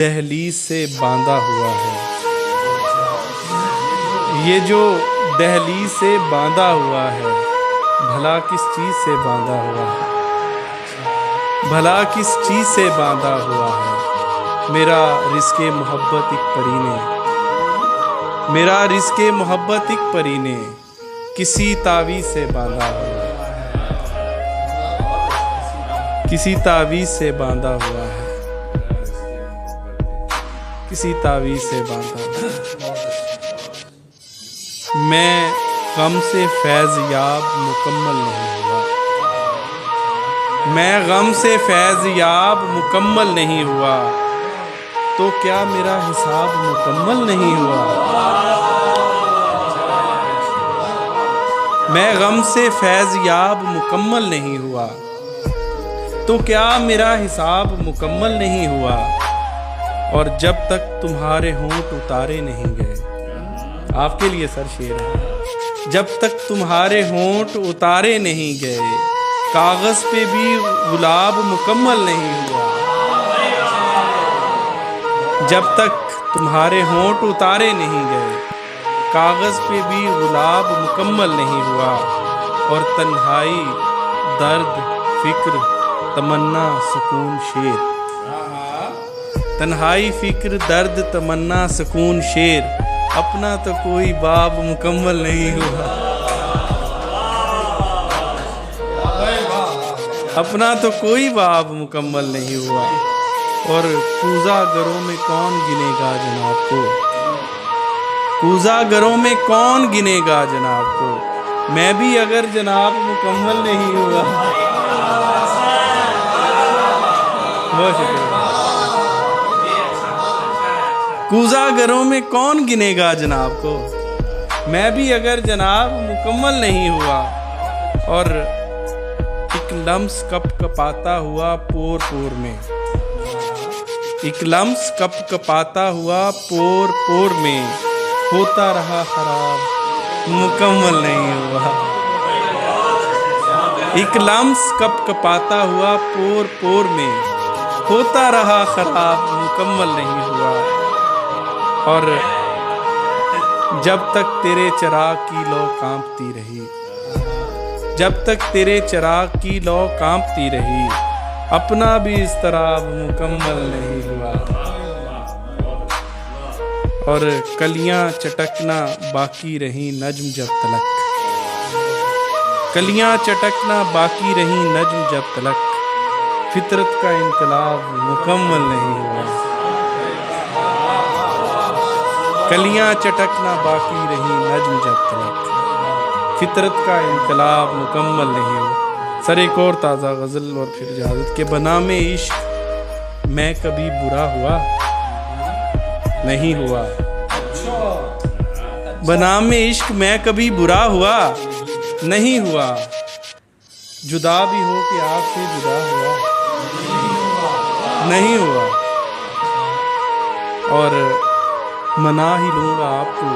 دہلیز سے باندھا ہوا ہے، یہ جو دہلیز سے باندھا ہوا ہے، بھلا کس چیز سے باندھا ہوا ہے، بھلا کس چیز سے باندھا ہوا ہے۔ میرا رزق محبت ایک پری نے، میرا رزق محبت ایک پری نے کسی تعویذ سے باندھا ہوا ہے، کسی تعویذ سے باندھا ہوا ہے، کسی تعویذ سے باندھا ہوا ہے۔ میں غم سے فیض یاب مکمل نہیں ہوا، میں غم سے فیض یاب مکمل نہیں ہوا، تو کیا میرا حساب مکمل نہیں ہوا۔ میں غم سے فیض یاب مکمل نہیں ہوا، تو کیا میرا حساب مکمل نہیں ہوا۔ اور جب تک تمہارے ہونٹ اتارے نہیں گئے، آپ کے لیے سر شعر ہے، جب تک تمہارے ہونٹ اتارے نہیں گئے، کاغذ پہ بھی گلاب مکمل نہیں ہوا۔ جب تک تمہارے ہونٹ اتارے نہیں گئے، کاغذ پہ بھی گلاب مکمل نہیں ہوا۔ اور تنہائی، درد، فکر، تمنا، سکون، شیر، تنہائی، فکر، درد، تمنا، سکون، شیر، اپنا تو کوئی باب مکمل نہیں ہوا، اپنا تو کوئی باب مکمل نہیں ہوا۔ اور کوزہ گروں میں کون گنے گا جناب کو، کوزہ گروں میں کون گنے گا جناب کو، میں بھی اگر جناب مکمل نہیں ہوا۔ بہت شکریہ۔ کوزہ گروں میں کون گنے گا جناب کو، میں بھی اگر جناب مکمل نہیں ہوا۔ اور ایک لمس کپ کپاتا ہوا پور پور میں، ایک لمس کپ کپاتا ہوا پور پور میں، ہوتا رہا خراب مکمل نہیں ہوا۔ ایک لمس کپ کپاتا ہوا پور پور میں، ہوتا رہا خراب مکمل نہیں ہوا۔ اور جب تک تیرے چراغ کی لو کانپتی رہی، جب تک تیرے چراغ کی لو کانپتی رہی، اپنا بھی اضطراب مکمل نہیں ہوا۔ اور کلیاں چٹکنا باقی رہیں نجم جب تلک، کلیاں چٹکنا باقی رہیں نجم جب تلک، فطرت کا انقلاب مکمل نہیں ہوا۔ کلیاں چٹکنا باقی رہیں نجم جب تلک، فطرت کا انقلاب مکمل نہیں ہوا۔ سر ایک اور تازہ غزل اور پھر اجازت کہ بنام عشق میں کبھی برا ہوا نہیں ہوا، بنام عشق میں کبھی برا ہوا نہیں ہوا، جدا بھی ہو کہ آپ سے جدا ہوا نہیں ہوا۔ اور منا ہی لوں گا آپ کو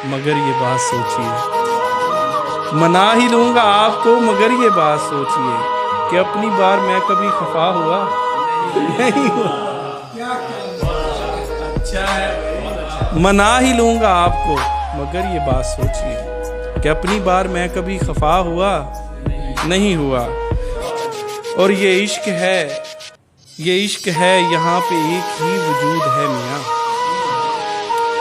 مگر یہ بات سوچیے، منا ہی لوں گا آپ کو مگر یہ بات سوچیے، کہ اپنی بار میں کبھی خفا ہوا نہیں ہوا۔ منا ہی لوں گا آپ کو مگر یہ بات سوچیے، کہ اپنی بار میں کبھی خفا ہوا نہیں ہوا۔ اور یہ عشق ہے، یہ عشق ہے، یہاں پہ ایک ہی وجود ہے میاں،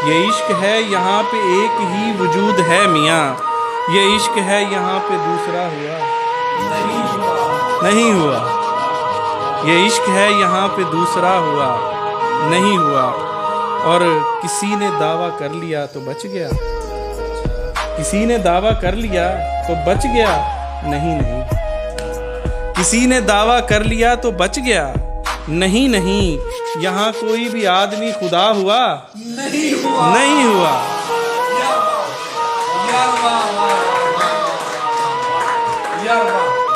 یہ عشق ہے، یہاں پہ ایک ہی وجود ہے میاں، یہ عشق ہے، یہاں پہ دوسرا ہوا نہیں ہوا، یہ عشق ہے، یہاں پہ دوسرا ہوا نہیں ہوا۔ اور کسی نے دعویٰ کر لیا تو بچ گیا، کسی نے دعویٰ کر لیا تو بچ گیا نہیں نہیں، کسی نے دعویٰ کر لیا تو بچ گیا نہیں نہیں، یہاں کوئی بھی آدمی خدا ہوا نہیں ہوا۔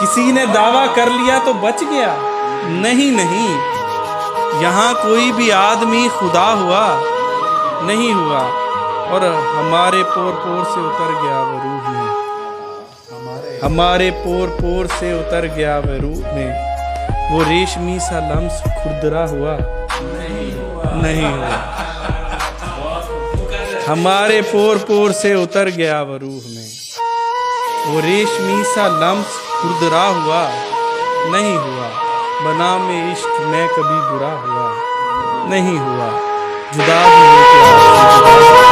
کسی نے دعویٰ کر لیا تو بچ گیا نہیں نہیں، یہاں کوئی بھی آدمی خدا ہوا نہیں ہوا۔ اور ہمارے پور پور سے اتر گیا وہ روح میں، ہمارے پور پور سے اتر گیا وہ روح میں، وہ ریشمی سا لمس کھردرا ہوا نہیں ہوا. ہمارے پور پور سے اتر گیا وہ روح میں, وہ ریشمی سا لمس کھردرا ہوا. نہیں ہوا بنا میں عشق میں کبھی برا ہوا. نہیں ہوا جدا بھی ہو کے آپ سے جدا.